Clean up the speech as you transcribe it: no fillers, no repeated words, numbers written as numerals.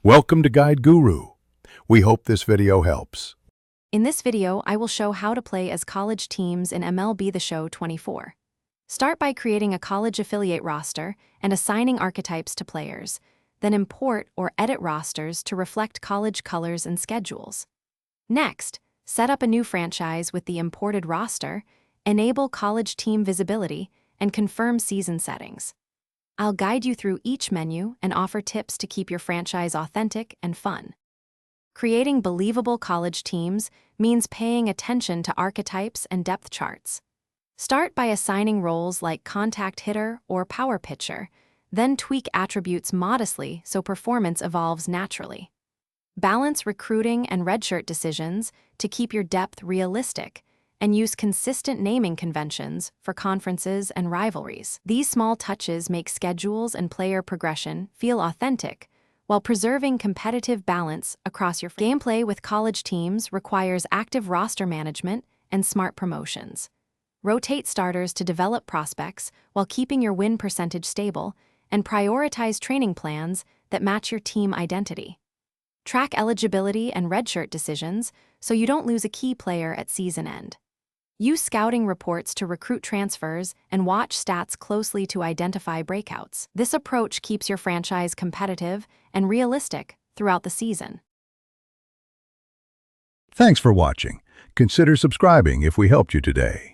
Welcome to Guide Guru. We hope this video helps. In this video, I will show how to play as college teams in MLB The Show 24. Start by creating a college affiliate roster and assigning archetypes to players. Then import or edit rosters to reflect college colors and schedules. Next, set up a new franchise with the imported roster, enable college team visibility, and confirm season settings. I'll guide you through each menu and offer tips to keep your franchise authentic and fun. Creating believable college teams means paying attention to archetypes and depth charts. Start by assigning roles like contact hitter or power pitcher, then tweak attributes modestly so performance evolves naturally. Balance recruiting and redshirt decisions to keep your depth realistic, and use consistent naming conventions for conferences and rivalries. These small touches make schedules and player progression feel authentic, while preserving competitive balance across your gameplay with college teams requires active roster management and smart promotions. Rotate starters to develop prospects while keeping your win percentage stable, and prioritize training plans that match your team identity. Track eligibility and redshirt decisions so you don't lose a key player at season end. Use scouting reports to recruit transfers and watch stats closely to identify breakouts. This approach keeps your franchise competitive and realistic throughout the season. Thanks for watching. Consider subscribing if we helped you today.